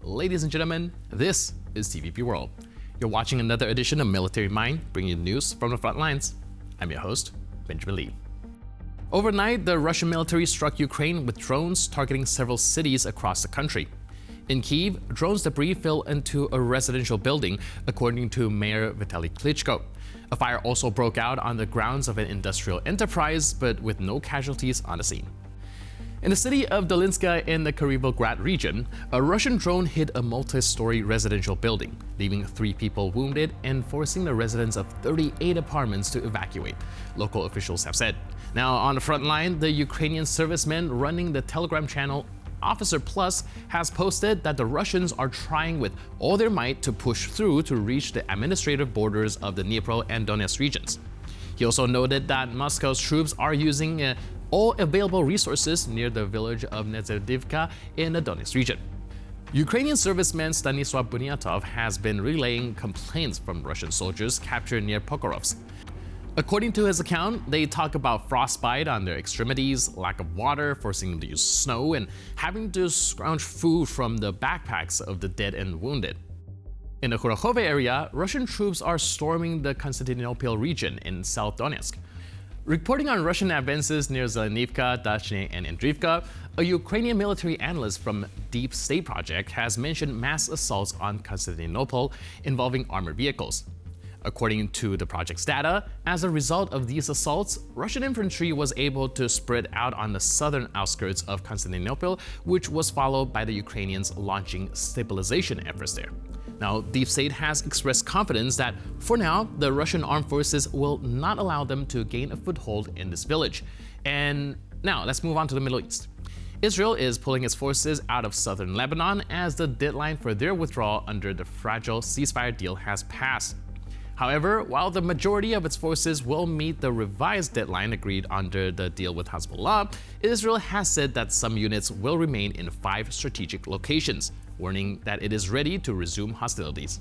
Ladies and gentlemen, this is TVP World. You're watching another edition of Military Mind, bringing you news from the front lines. I'm your host, Benjamin Lee. Overnight, the Russian military struck Ukraine with drones targeting several cities across the country. In Kyiv, drones debris fell into a residential building, according to Mayor Vitaly Klitschko. A fire also broke out on the grounds of an industrial enterprise, but with no casualties on the scene. In the city of Dolinska in the Kirovograd region, a Russian drone hit a multi-story residential building, leaving 3 people wounded and forcing the residents of 38 apartments to evacuate, local officials have said. Now, on the front line, the Ukrainian serviceman running the Telegram channel Officer Plus has posted that the Russians are trying with all their might to push through to reach the administrative borders of the Dnipro and Donetsk regions. He also noted that Moscow's troops are using all available resources near the village of Nezerdivka in the Donetsk region. Ukrainian serviceman Stanislav Bunyatov has been relaying complaints from Russian soldiers captured near Pokrovsk. According to his account, they talk about frostbite on their extremities, lack of water, forcing them to use snow, and having to scrounge food from the backpacks of the dead and wounded. In the Kurakhove area, Russian troops are storming the Konstantinopel region in South Donetsk. Reporting on Russian advances near Zelenivka, Dachny, and Andriivka, a Ukrainian military analyst from Deep State Project has mentioned mass assaults on Constantinople involving armored vehicles. According to the project's data, as a result of these assaults, Russian infantry was able to spread out on the southern outskirts of Constantinople, which was followed by the Ukrainians launching stabilization efforts there. Now, Deep State has expressed confidence that, for now, the Russian armed forces will not allow them to gain a foothold in this village. And now, let's move on to the Middle East. Israel is pulling its forces out of southern Lebanon as the deadline for their withdrawal under the fragile ceasefire deal has passed. However, while the majority of its forces will meet the revised deadline agreed under the deal with Hezbollah, Israel has said that some units will remain in 5 strategic locations, warning that it is ready to resume hostilities.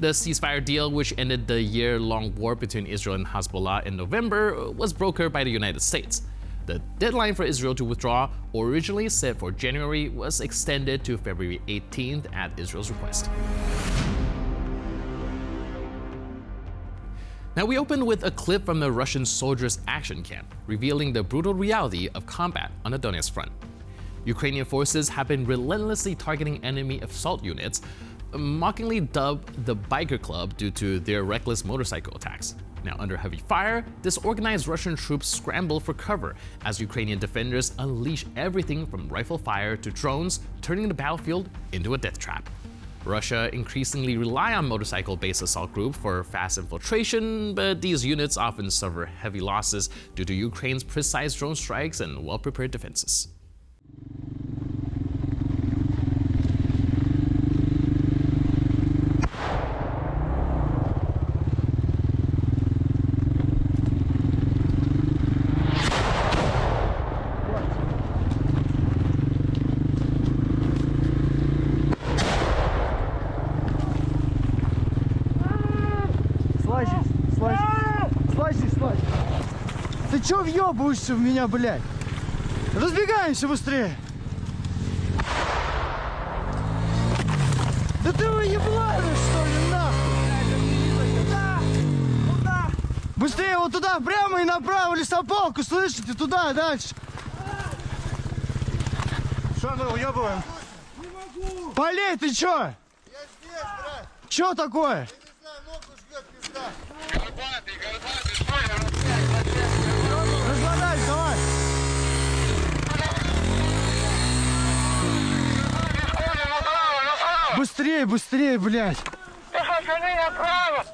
The ceasefire deal, which ended the year-long war between Israel and Hezbollah in November, was brokered by the United States. The deadline for Israel to withdraw, originally set for January, was extended to February 18th at Israel's request. Now, we open with a clip from the Russian soldiers' action camp, revealing the brutal reality of combat on the Donetsk front. Ukrainian forces have been relentlessly targeting enemy assault units, mockingly dubbed the Biker Club due to their reckless motorcycle attacks. Now, under heavy fire, disorganized Russian troops scramble for cover as Ukrainian defenders unleash everything from rifle fire to drones, turning the battlefield into a death trap. Russia increasingly rely on motorcycle-based assault groups for fast infiltration, but these units often suffer heavy losses due to Ukraine's precise drone strikes and well-prepared defenses. Слазь. Ты чё въёбываешься в меня, блядь? Разбегаемся быстрее. Да ты выебладываешь, что ли, нахуй? Куда? Быстрее, вот туда, прямо и направо, лесополку, слышите? Туда, дальше. Что мы уебываем? Не могу. Полей, ты чё? Я здесь, брат. Чё такое? Я не знаю, ногу жгёт пизда. Горбатый, стой, разгладай, давай. Быстрее, блядь. Пацаны, направо.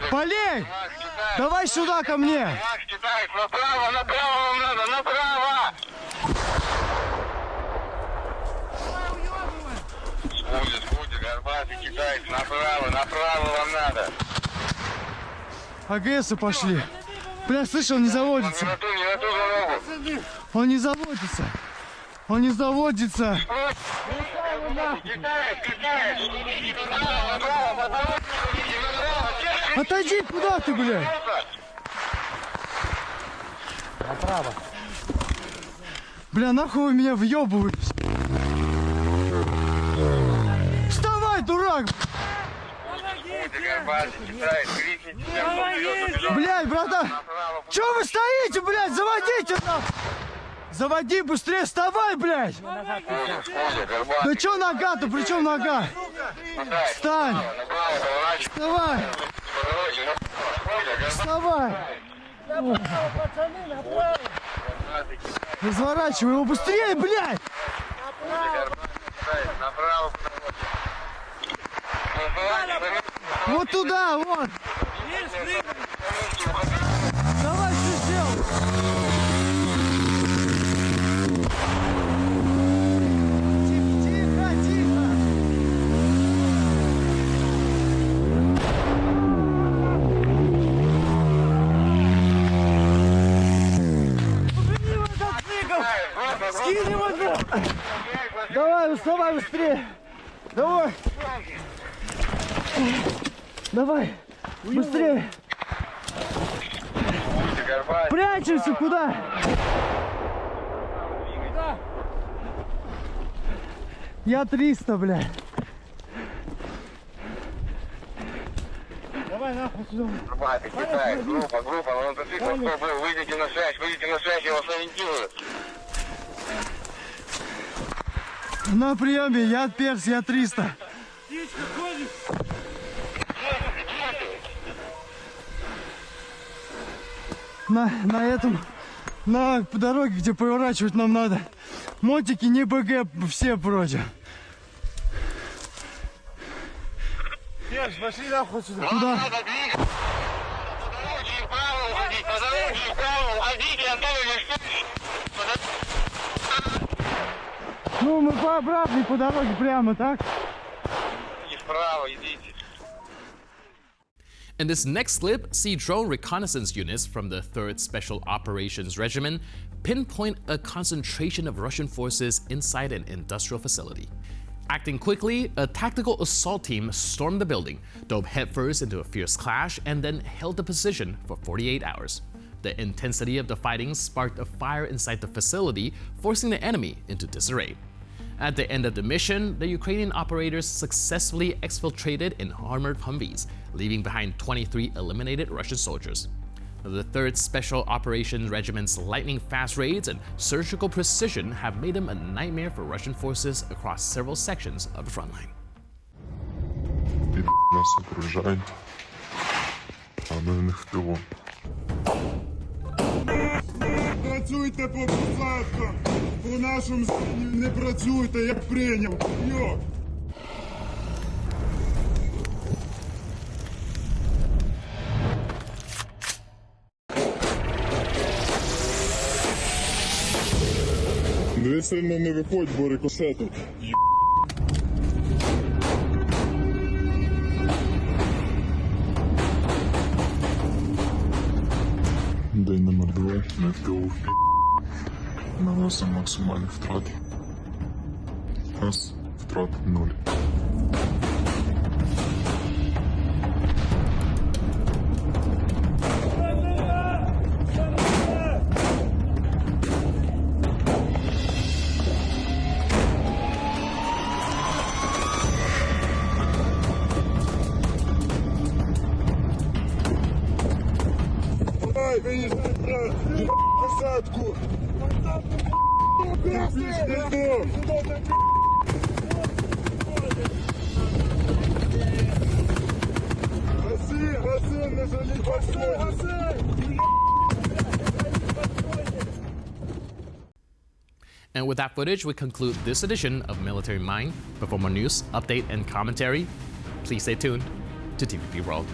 Полей! Давай сюда ко мне. Направо вам надо, направо. Сходи, горбатый китаец, направо вам надо. АГСы пошли. Бля, слышал, не заводится. Он не заводится. Отойди, куда ты, блядь? Направо. Бля, нахуй вы меня въебываете? Вставай, дурак! Блядь, братан! Чё вы стоите, блядь? Заводите нахуй! Заводи быстрее, вставай, блядь! Да чё нога-то? При чем нога? Встань! Вставай! Вставай! Разворачивай его быстрее, блядь! Вот туда, вот! Давай, что сделал? Тихо, тихо! Скинь его, да! Давай, вставай быстрее! Давай! Давай! Быстрее! Прячемся куда? Я 300, блядь. Давай нахуй сюда. Группа, на мотоцикле, кто был, выйдите на связь, я вас ориентирую. На приеме, я перс, я 300. На этом, на дороге, где поворачивать нам надо. Мотики не БГ, все против. Перс, пошли нахуй сюда. Куда? Ну, мы по обратной, по дороге прямо, так? Вправо, идите. In this next clip, see drone reconnaissance units from the 3rd Special Operations Regiment pinpoint a concentration of Russian forces inside an industrial facility. Acting quickly, a tactical assault team stormed the building, dove headfirst into a fierce clash, and then held the position for 48 hours. The intensity of the fighting sparked a fire inside the facility, forcing the enemy into disarray. At the end of the mission, the Ukrainian operators successfully exfiltrated in armored Humvees, leaving behind 23 eliminated Russian soldiers. The 3rd Special Operations Regiment's lightning-fast raids and surgical precision have made them a nightmare for Russian forces across several sections of the front line. Нас окружають, а ми в них в тилу. Працюйте по посадкам, по нашому не працюйте, як прийняв. Йо! Не сильно не виходь, бо рикошетить. День номер 2, ми в тилу. Наносимо максимальні втрати. У нас втрат 0. Давай, виїжджай, брат! Посадку! Гаси, не жалій патронів! And with that footage, we conclude this edition of Military Mind. But for more news, update, and commentary, please stay tuned to TVP World.